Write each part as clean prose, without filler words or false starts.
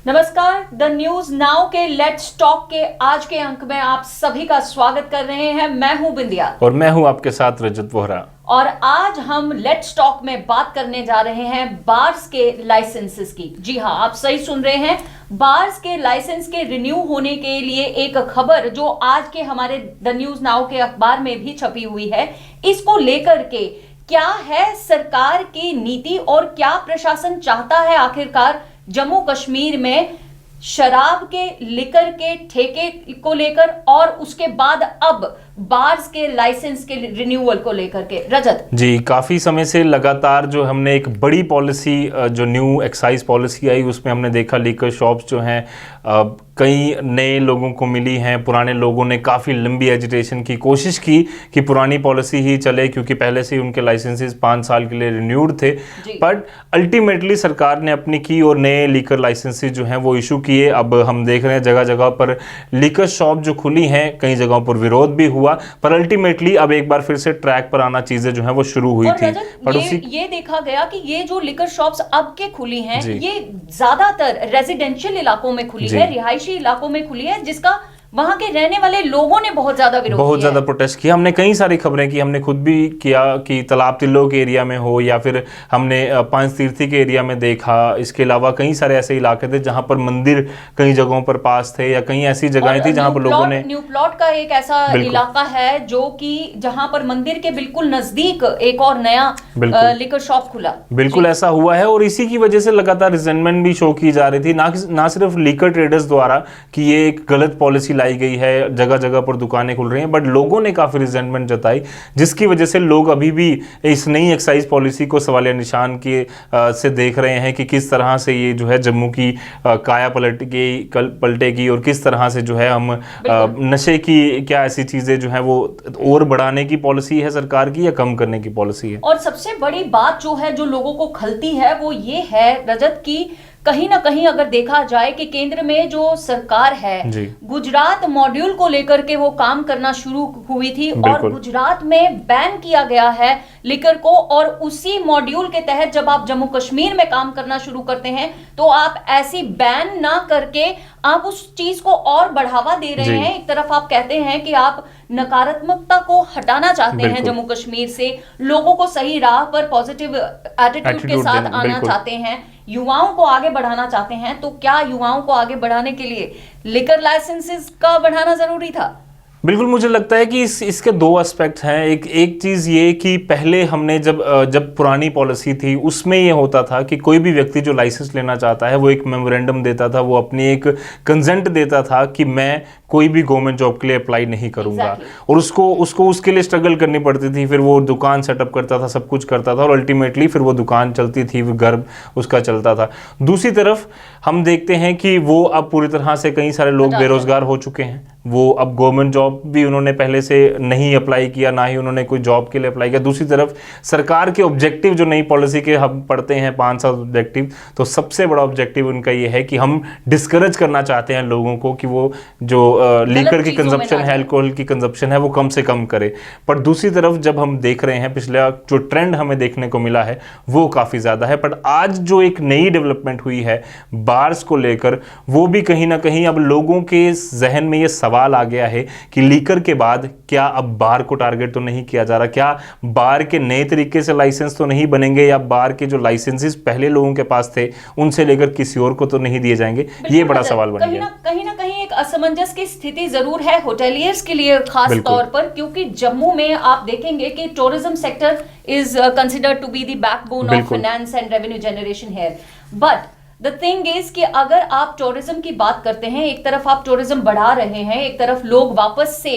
नमस्कार, the news now के let's talk के आज के अंक में आप सभी का स्वागत कर रहे हैं। मैं हूं बिंदिया और मैं हूं आपके साथ रजत वोहरा। और आज हम लेट्स टॉक में बात करने जा रहे हैं बार्स के लाइसेंसेस की। जी हां, आप सही सुन रहे हैं, बार्स के लाइसेंस के रिन्यू होने के लिए एक खबर जो आज के हमारे द न्यूज नाउ के अखबार में भी छपी हुई है। इसको लेकर के क्या है सरकार की नीति और क्या प्रशासन चाहता है आखिरकार जम्मू कश्मीर में शराब के लिकर के ठेके को लेकर, और उसके बाद अब बार्स के लाइसेंस के रिन्यूअल को लेकर के। रजत जी, काफ़ी समय से लगातार जो हमने एक बड़ी पॉलिसी, जो न्यू एक्साइज पॉलिसी आई, उसमें हमने देखा लीकर शॉप्स जो हैं कई नए लोगों को मिली हैं। पुराने लोगों ने काफ़ी लंबी एजिटेशन की कोशिश की कि पुरानी पॉलिसी ही चले, क्योंकि पहले से ही उनके लाइसेंसेस 5 साल के लिए रिन्यूड थे। बट अल्टीमेटली सरकार ने अपनी की और नए लीकर लाइसेंसेस जो हैं वो इशू किए। अब हम देख रहे हैं जगह जगह पर लीकर शॉप जो खुली हैं, कई जगहों पर विरोध भी हुआ, पर अल्टीमेटली अब एक बार फिर से ट्रैक पर आना चीजें जो हैं वो शुरू हुई थी। ये देखा गया कि ये जो लिकर शॉप्स अब के खुली हैं, ये ज्यादातर रेजिडेंशियल इलाकों में खुली है, रिहायशी इलाकों में खुली है, जिसका वहां के रहने वाले लोगों ने बहुत ज्यादा विरोध किया, बहुत ज्यादा प्रोटेस्ट किया। हमने कई सारी खबरें की, हमने खुद भी किया कि तालाब तिल्लो के एरिया में हो, या फिर हमने पांच तीर्थी के एरिया में देखा। इसके अलावा कई सारे ऐसे इलाके थे जहां पर मंदिर कई जगहों पर पास थे, या कई ऐसी जगहें थी जहां पर लोगों ने। न्यू प्लॉट का एक ऐसा इलाका है जो कि जहां पर मंदिर के बिल्कुल नजदीक एक और नया लिकर शॉप खुला। बिल्कुल ऐसा हुआ है, और इसी की वजह से लगातार रिजेंटमेंट भी शो की जा रही थी, ना सिर्फ लीकर ट्रेडर्स द्वारा कि ये एक गलत पॉलिसी लाई गई है, जगह जगह पर दुकानें खुल रही हैं, बट लोगों ने काफी रिजेंटमेंट जताई, जिसकी वजह से लोग अभी भी इस नई एक्साइज पॉलिसी को सवालिया निशान के से देख रहे हैं कि किस तरह से ये जो है जम्मू की काया पलटेगी, और किस तरह से जो है हम नशे की क्या ऐसी चीजें जो है वो और बढ़ाने की पॉलिसी है सरकार की, या कम करने की पॉलिसी है। और सबसे बड़ी बात जो है, जो लोगों को खलती है, वो ये है रजत की कहीं ना कहीं अगर देखा जाए कि केंद्र में जो सरकार है, गुजरात मॉड्यूल को लेकर के वो काम करना शुरू हुई थी, और गुजरात में बैन किया गया है लिकर को, और उसी मॉड्यूल के तहत जब आप जम्मू कश्मीर में काम करना शुरू करते हैं तो आप ऐसी बैन ना करके आप उस चीज को और बढ़ावा दे रहे हैं। एक तरफ आप कहते हैं कि आप नकारात्मकता को हटाना चाहते हैं जम्मू कश्मीर से, लोगों को सही राह पर पॉजिटिव एटीट्यूड के साथ आना चाहते हैं, युवाओं को आगे बढ़ाना चाहते हैं। तो क्या युवाओं को आगे बढ़ाने के लिए लिकर लाइसेंसेस का बढ़ाना जरूरी था? बिल्कुल, मुझे लगता है कि इसके दो एस्पेक्ट हैं। एक चीज़ ये कि पहले हमने जब पुरानी पॉलिसी थी उसमें ये होता था कि कोई भी व्यक्ति जो लाइसेंस लेना चाहता है वो एक मेमोरेंडम देता था, वो अपनी एक कंसेंट देता था कि मैं कोई भी गवर्नमेंट जॉब के लिए अप्लाई नहीं करूंगा, और उसको उसके लिए स्ट्रगल करनी पड़ती थी। फिर वो दुकान सेटअप करता था, सब कुछ करता था, और अल्टीमेटली फिर वो दुकान चलती थी, घर उसका चलता था। दूसरी तरफ हम देखते हैं कि वो अब पूरी तरह से कई सारे लोग बेरोजगार हो चुके हैं। वो अब गवर्नमेंट जॉब भी उन्होंने पहले से नहीं अप्लाई किया, ना ही उन्होंने कोई जॉब के लिए अप्लाई किया। दूसरी तरफ सरकार के ऑब्जेक्टिव जो नई पॉलिसी के हम पढ़ते हैं 5 साल ऑब्जेक्टिव, तो सबसे बड़ा ऑब्जेक्टिव उनका ये है कि हम डिस्करेज करना चाहते हैं लोगों को कि वो जो लीकर की कंजप्शन है, अल्कोहल की कंजप्शन है, वो कम से कम करे। पर दूसरी तरफ जब हम देख रहे हैं पिछला जो ट्रेंड हमें देखने को मिला है वो काफ़ी ज़्यादा है। पर आज जो एक नई डेवलपमेंट हुई है बार्स को लेकर, वो भी कहीं ना कहीं अब लोगों के जहन में ये सवाल आ गया है कि लीकर के बाद क्या अब बार को टारगेट तो नहीं किया जा रहा, क्या बार के नए तरीके से लाइसेंस तो नहीं बनेंगे, या बार के जो लाइसेंसेस पहले लोगों के पास थे उनसे लेकर किसी और को तो नहीं दिए जाएंगे। ये बड़ा सवाल बन गया। कहीं ना कहीं एक असमंजस की स्थिति जरूर है होटेलियर्स के लिए खास तौर पर, क्योंकि जम्मू में आप देखेंगे कि tourism sector is considered to be the backbone of finance and revenue generation here. But the thing is कि अगर आप टूरिज्म की बात करते हैं, एक तरफ आप टूरिज्म बढ़ा रहे हैं, एक तरफ लोग वापस से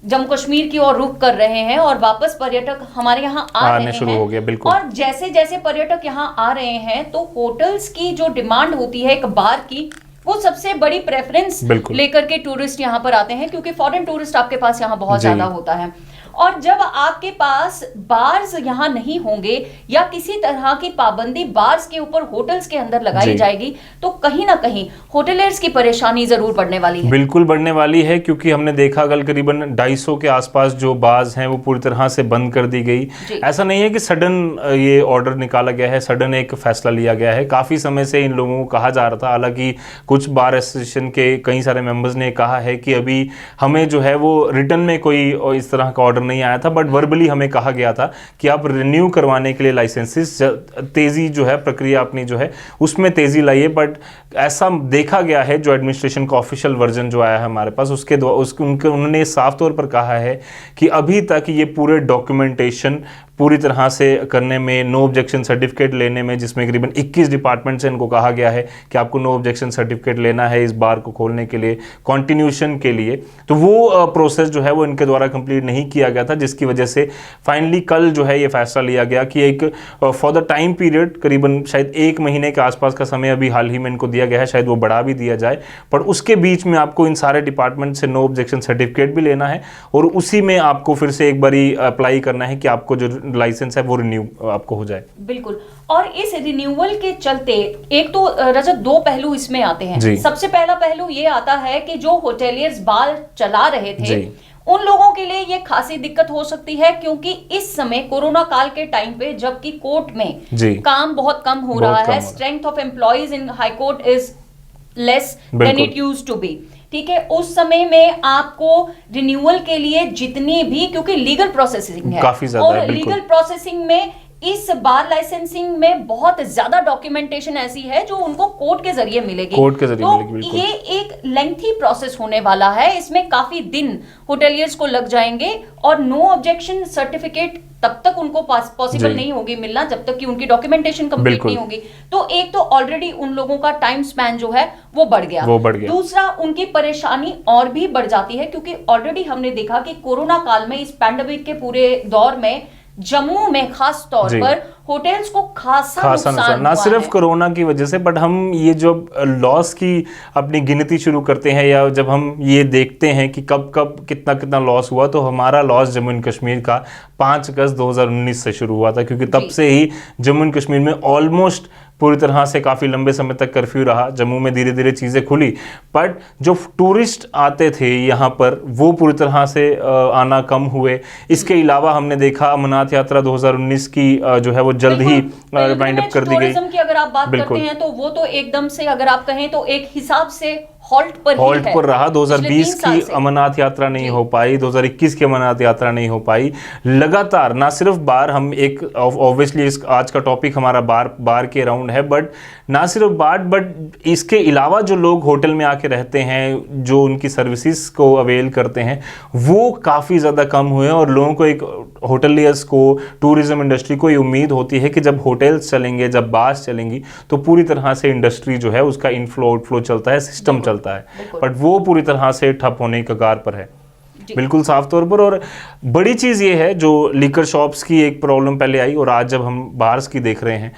जम्मू कश्मीर की ओर रुख कर रहे हैं, और वापस पर्यटक हमारे यहाँ आ रहे शुरू हो गया। बिल्कुल। और जैसे जैसे पर्यटक यहाँ आ रहे हैं तो होटल्स की जो डिमांड होती है एक बार की, वो सबसे बड़ी प्रेफरेंस लेकर के टूरिस्ट यहाँ पर आते हैं, क्योंकि फॉरेन टूरिस्ट आपके पास यहाँ बहुत ज्यादा होता है। और जब आपके पास बार्स यहाँ नहीं होंगे या किसी तरह की पाबंदी बार्स के ऊपर होटल्स के अंदर लगाई जाएगी तो कहीं ना कहीं होटलियर्स की परेशानी जरूर बढ़ने वाली है। बिल्कुल बढ़ने वाली है, क्योंकि हमने देखा कल करीबन 250 के आसपास जो बार्स हैं वो पूरी तरह से बंद कर दी गई। ऐसा नहीं है कि सडन ये ऑर्डर निकाला गया है, सडन एक फैसला लिया गया है। काफी समय से इन लोगों को कहा जा रहा था, हालांकि कुछ बार एसोसिएशन के कई सारे मेंबर्स ने कहा है कि अभी हमें जो है वो रिटर्न में कोई इस तरह का ऑर्डर नहीं आया था, बट वर्बली हमें कहा गया था कि आप रिन्यू करवाने के लिए लाइसेंसेस तेजी जो है प्रक्रिया अपनी जो है उसमें तेजी लाइए। बट ऐसा देखा गया है, जो एडमिनिस्ट्रेशन का ऑफिशियल वर्जन जो आया है हमारे पास उन्होंने साफ तौर पर कहा है कि अभी तक ये पूरे डॉक्यूमेंटेशन पूरी तरह से करने में, नो ऑब्जेक्शन सर्टिफिकेट लेने में, जिसमें करीबन 21 डिपार्टमेंट से इनको कहा गया है कि आपको नो ऑब्जेक्शन सर्टिफिकेट लेना है इस बार को खोलने के लिए, कॉन्टिन्यूशन के लिए, तो वो प्रोसेस जो है वो इनके द्वारा कंप्लीट नहीं किया गया था, जिसकी वजह से फाइनली कल जो है ये फैसला लिया गया कि एक फॉर द टाइम पीरियड करीबन शायद 1 महीने के आसपास का समय अभी हाल ही में इनको दिया गया है, शायद वो बढ़ा भी दिया जाए, पर उसके बीच में आपको इन सारे डिपार्टमेंट से नो ऑब्जेक्शन सर्टिफिकेट भी लेना है और उसी में आपको फिर से एक बारी अप्लाई करना है कि आपको जो लाइसेंस है वो रिन्यू आपको हो जाए। बिल्कुल, और इस रिन्यूअल के चलते एक तो रजत 2 पहलू इसमें आते हैं। सबसे पहला पहलू ये आता है कि जो होटेलियर्स बार चला रहे थे उन लोगों के लिए ये खासी दिक्कत हो सकती है, क्योंकि इस समय कोरोना काल के टाइम पे जबकि कोर्ट में काम बहुत कम हो रहा है, strength of employees in high court is less than it used to be, ठीक है, उस समय में आपको रिन्यूअल के लिए जितनी भी, क्योंकि लीगल प्रोसेसिंग है काफी ज्यादा और लीगल प्रोसेसिंग में इस बार लाइसेंसिंग में बहुत ज्यादा डॉक्यूमेंटेशन ऐसी है जो उनको कोर्ट के जरिए मिलेगी, तो ये एक लेंथी प्रोसेस होने वाला है, इसमें काफी दिन होटेलियर्स को लग जाएंगे और नो ऑब्जेक्शन सर्टिफिकेट तब तक उनको पॉसिबल नहीं होगी मिलना जब तक कि उनकी डॉक्यूमेंटेशन कंप्लीट नहीं होगी। तो एक तो ऑलरेडी उन लोगों का टाइम स्पैन जो है वो बढ़ गया, दूसरा उनकी परेशानी और भी बढ़ जाती है, क्योंकि ऑलरेडी हमने देखा कि कोरोना काल में इस पैंडेमिक के पूरे दौर में जम्मू में खास तौर पर होटल्स को खासा नुकसान ना सिर्फ कोरोना की वजह से, बट हम ये जो लॉस की अपनी गिनती शुरू करते हैं या जब हम ये देखते हैं कि कब कब कितना कितना लॉस हुआ, तो हमारा लॉस जम्मू एंड कश्मीर का 5 अगस्त 2019 से शुरू हुआ था, क्योंकि तब से ही जम्मू एंड कश्मीर में ऑलमोस्ट पूरी तरह से काफ़ी लंबे समय तक कर्फ्यू रहा। जम्मू में धीरे धीरे चीज़ें खुली, बट जो टूरिस्ट आते थे यहाँ पर वो पूरी तरह से आना कम हुए। इसके अलावा हमने देखा अमरनाथ यात्रा 2019 की जो है वो जल्द ही वाइंड अप कर दी गई। की अगर आप बात करते हैं तो वो तो एकदम से अगर आप कहें तो एक हिसाब से हॉल्ट पर रहा। 2020 की अमरनाथ यात्रा नहीं हो पाई, 2021 की अमरनाथ यात्रा नहीं हो पाई। लगातार ना सिर्फ बार, हम एक ऑब्वियसली आज का टॉपिक हमारा बार के अराउंड है, बट ना सिर्फ बार बट इसके अलावा जो लोग होटल में आके रहते हैं, जो उनकी सर्विसेज को अवेल करते हैं, वो काफ़ी ज़्यादा कम हुए और लोगों को, एक होटलियर्स को, टूरिज्म इंडस्ट्री को ये उम्मीद होती है कि जब होटल्स चलेंगे, जब बार्स चलेंगी, तो पूरी तरह से इंडस्ट्री जो है उसका इनफ्लो आउटफ्लो चलता है, सिस्टम चलता है, बट वो पूरी तरह से ठप होने के कगार पर है, बिल्कुल साफ तौर पर। और बड़ी चीज़ ये है, जो लीकर शॉप्स की एक प्रॉब्लम पहले आई और आज जब हम बार्स की देख रहे हैं,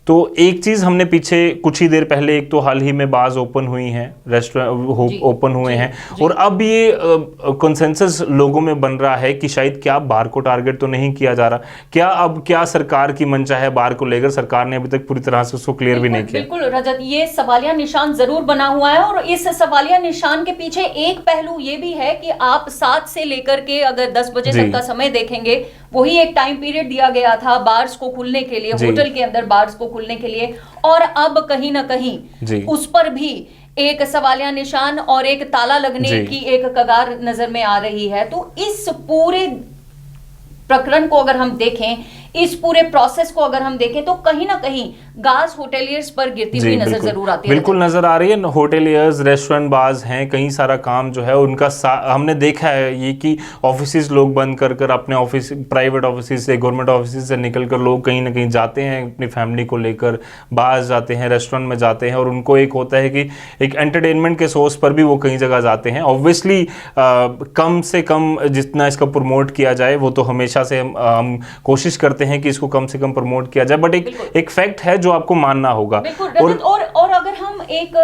तो एक चीज़ हमने पीछे कुछ ही देर पहले, एक तो हाल ही में बार्स ओपन हुई हैं, रेस्टोरेंट ओपन हुए हैं, और अब ये कंसेंसस लोगों में बन रहा है कि शायद क्या बार को टारगेट तो नहीं किया जा रहा, क्या सरकार की मंशा है बार को लेकर, सरकार ने अभी तक पूरी तरह से उसको क्लियर भी नहीं किया। बिल्कुल रजत, ये सवालिया निशान जरूर बना हुआ है, और इस सवालिया निशान के पीछे एक पहलू ये भी है कि आप 7 से लेकर के अगर 10 बजे तक का समय देखेंगे, वही एक टाइम पीरियड दिया गया था बार्स को खुलने के लिए, होटल के अंदर बार्स को खुलने के लिए, और अब कहीं ना कहीं उस पर भी एक सवालिया निशान और एक ताला लगने की एक कगार नजर में आ रही है। तो इस पूरे प्रकरण को अगर हम देखें, इस पूरे प्रोसेस को अगर हम देखें, तो कहीं ना कहीं गाज होटेलियर्स पर गिरती हुई नजर जरूर आती है। बिल्कुल नजर आ रही है। होटेलियर्स, रेस्टोरेंट बार्स हैं, कई सारा काम जो है उनका हमने देखा है ये कि ऑफिसेज लोग बंद कर अपने ऑफिस, प्राइवेट ऑफिस से, गवर्नमेंट ऑफिस से निकल कर लोग कहीं ना कहीं जाते हैं, अपनी फैमिली को लेकर बार्स जाते हैं, रेस्टोरेंट में जाते हैं, और उनको एक होता है कि एक एंटरटेनमेंट के सोर्स पर भी वो कई जगह जाते हैं। ऑब्वियसली कम से कम जितना इसका प्रमोट किया जाए वो तो हमेशा से हम कोशिश करते हैं कि इसको कम से कम प्रमोट किया जाए, बट एक फैक्ट है जो आपको मानना होगा। और अगर हम एक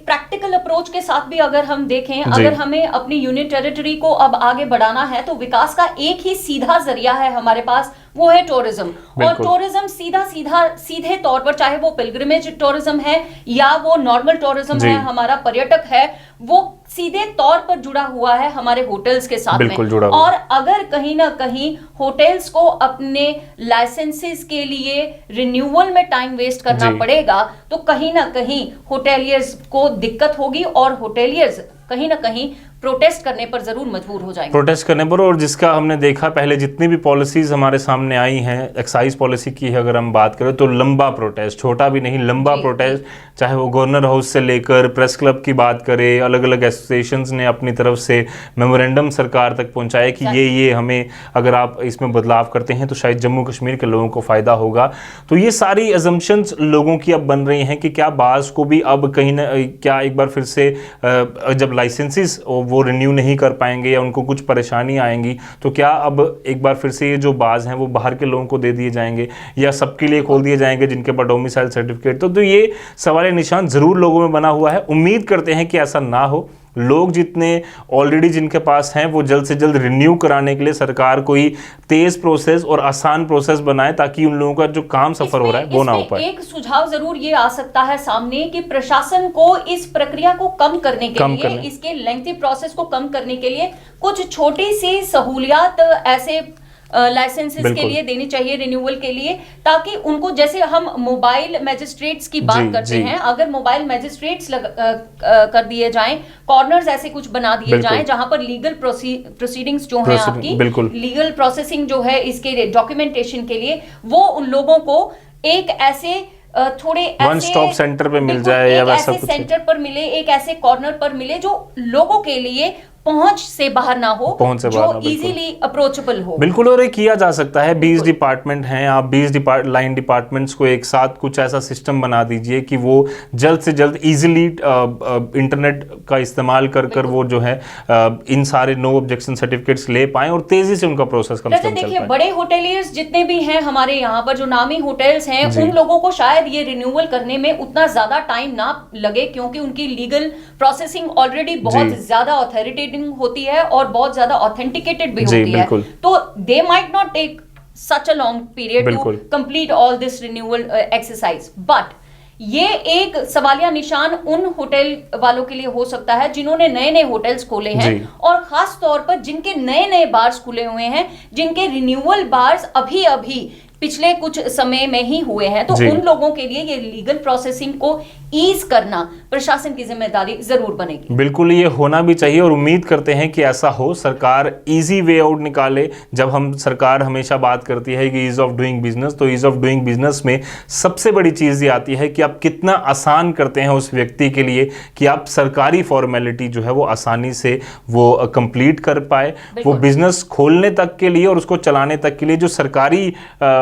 प्रैक्टिकल अप्रोच के साथ भी अगर हम देखें, अगर हमें अपनी यूनियन टेरिटरी को अब आगे बढ़ाना है तो विकास का एक ही सीधा जरिया है हमारे पास, वो है टूरिज्म। और टूरिज्म सीधे तौर पर, चाहे वो पिलग्रिमेज टूरिज्म है या वो नॉर्मल टूरिज्म है, हमारा पर्यटक है, वो सीधे तौर पर जुड़ा हुआ है हमारे होटल्स के साथ में। और अगर कहीं ना कहीं होटल्स को अपने लाइसेंसेस के लिए रिन्यूअल में टाइम वेस्ट करना पड़ेगा तो कहीं ना कहीं होटेलियर्स को दिक्कत होगी और होटेलियर्स कहीं ना कहीं प्रोटेस्ट करने पर जरूर मजबूर हो जाएंगे। प्रोटेस्ट करने पर, और जिसका हमने देखा पहले जितनी भी पॉलिसीज हमारे सामने आई हैं, एक्साइज पॉलिसी की अगर हम बात करें तो लंबा प्रोटेस्ट, छोटा भी नहीं लंबा प्रोटेस्ट, चाहे वो गवर्नर हाउस से लेकर प्रेस क्लब की बात करें, अलग अलग एसोसिएशंस ने अपनी तरफ से मेमोरेंडम सरकार तक पहुंचाए कि ये हमें, अगर आप इसमें बदलाव करते हैं तो शायद जम्मू कश्मीर के लोगों को फायदा होगा। तो ये सारी अजम्पशंस लोगों की अब बन रही हैं कि क्या बाज़ को भी अब कहीं ना क्या एक बार फिर से जब लाइसेंसेस वो रिन्यू नहीं कर पाएंगे या उनको कुछ परेशानी आएंगी तो क्या अब एक बार फिर से ये जो बाज़ हैं वो बाहर के लोगों को दे दिए जाएंगे या सबके लिए खोल दिए जाएंगे जिनके पास डोमिसाइल सर्टिफिकेट। तो ये सवाल निशान ज़रूर लोगों में बना हुआ है। उम्मीद करते हैं कि ऐसा ना हो, लोग जितने ऑलरेडी जिनके पास हैं वो जल्द से जल्द रिन्यू कराने के लिए सरकार कोई तेज प्रोसेस और आसान प्रोसेस बनाए ताकि उन लोगों का जो काम सफर हो रहा है वो ना हो पाए। एक सुझाव जरूर ये आ सकता है सामने कि प्रशासन को इस प्रक्रिया को कम करने के लिए, इसके लेंथी प्रोसेस को कम करने के लिए कुछ छोटी सी सहूलियत ऐसे लाइसेंसेस के लिए देनी चाहिए रिन्यूअल के लिए, ताकि उनको, जैसे हम मोबाइल मैजिस्ट्रेट्स की बात करते हैं, अगर मोबाइल मैजिस्ट्रेट्स कर दिए जाएं, कॉर्नर्स ऐसे कुछ बना दिए जाएं जहां पर लीगल प्रोसीडिंग्स जो है आपकी लीगल प्रोसेसिंग जो है इसके डॉक्यूमेंटेशन के लिए, वो उन लोगों को एक ऐसे थोड़े वन स्टॉप सेंटर पे मिल जाए या वैसा कुछ सेंटर पर मिले, एक ऐसे कॉर्नर पर मिले जो लोगों के लिए पहुंच से बाहर ना हो, जो इजीली अप्रोचेबल हो। बिल्कुल, और ये किया जा सकता है। 20 डिपार्टमेंट हैं, आप 20 लाइन डिपार्टमेंट्स को एक साथ कुछ ऐसा सिस्टम बना दीजिए कि वो जल्द से जल्द इजीली इंटरनेट का इस्तेमाल कर वो जो है इन सारे नो ऑब्जेक्शन सर्टिफिकेट्स ले पाएं और तेजी से उनका प्रोसेस कम से कम चल पाए। देखिए, बड़े होटेलियर्स जितने भी हैं हमारे यहाँ पर, जो नामी होटल्स हैं, उन लोगों को शायद ये रिन्यूअल करने में उतना ज्यादा टाइम ना लगे क्योंकि उनकी लीगल प्रोसेसिंग ऑलरेडी बहुत ज्यादा ऑथोरिटेटिव होती है और बहुत ज्यादा ऑथेंटिकेटेड भी होती है, तो they might not take such a long period to complete all this renewal exercise. But ये एक सवालिया निशान उन होटल वालों के लिए हो सकता है जिन्होंने नए नए होटल्स खोले हैं और खास तौर पर जिनके नए नए बार्स खुले हुए हैं, जिनके रिन्यूअल बार्स अभी अभी पिछले कुछ समय में ही हुए हैं, तो उन लोगों के लिए ये लीगल प्रोसेसिंग को ईज करना प्रशासन की जिम्मेदारी जरूर बनेगी। बिल्कुल, ये होना भी चाहिए और उम्मीद करते हैं कि ऐसा हो, सरकार इजी वे आउट निकाले। जब हम सरकार हमेशा बात करती है कि ईज ऑफ डूइंग बिजनेस, तो ईज ऑफ डूइंग बिजनेस में सबसे बड़ी चीज़ ये आती है कि आप कितना आसान करते हैं उस व्यक्ति के लिए कि आप सरकारी फॉर्मेलिटी जो है वो आसानी से वो कंप्लीट कर पाए। वो बिजनेस खोलने तक के लिए और उसको चलाने तक के लिए जो सरकारी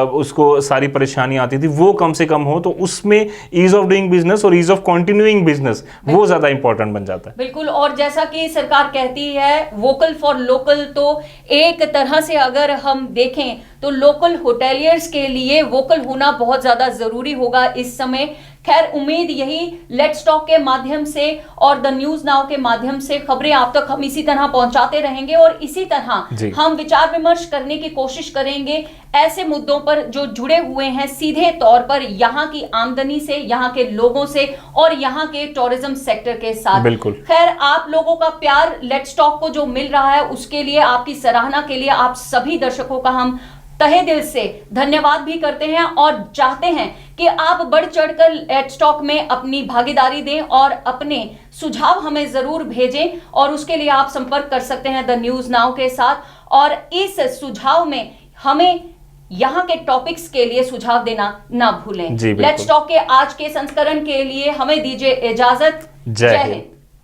उसको सारी परेशानी आती थी वो कम से कम हो, तो उसमें ईज ऑफ डूइंग बिजनेस और ईज ऑफ कंटिन्यूइंग बिजनेस वो ज्यादा इंपॉर्टेंट बन जाता है। बिल्कुल, और जैसा कि सरकार कहती है वोकल फॉर लोकल, तो एक तरह से अगर हम देखें तो लोकल होटेलियर्स के लिए वोकल होना बहुत ज्यादा जरूरी होगा इस समय। खैर, उम्मीद यही लेट्स टॉक के माध्यम से और द न्यूज नाउ के माध्यम से खबरें आप तक हम इसी तरह पहुंचाते रहेंगे और इसी तरह हम विचार विमर्श करने की कोशिश करेंगे ऐसे मुद्दों पर जो जुड़े हुए हैं सीधे तौर पर यहाँ की आमदनी से, यहाँ के लोगों से और यहाँ के टूरिज्म सेक्टर के साथ। बिल्कुल। खैर, आप लोगों का प्यार लेट्स टॉक को जो मिल रहा है उसके लिए, आपकी सराहना के लिए आप सभी दर्शकों का हम तहे दिल से धन्यवाद भी करते हैं और चाहते हैं कि आप बढ़ चढ़कर लेट्स टॉक में अपनी भागीदारी दें और अपने सुझाव हमें जरूर भेजें और उसके लिए आप संपर्क कर सकते हैं द न्यूज नाउ के साथ। और इस सुझाव में हमें यहाँ के टॉपिक्स के लिए सुझाव देना ना भूलें। लेट्स टॉक के आज के संस्करण के लिए हमें दीजिए इजाजत। जय हिंद।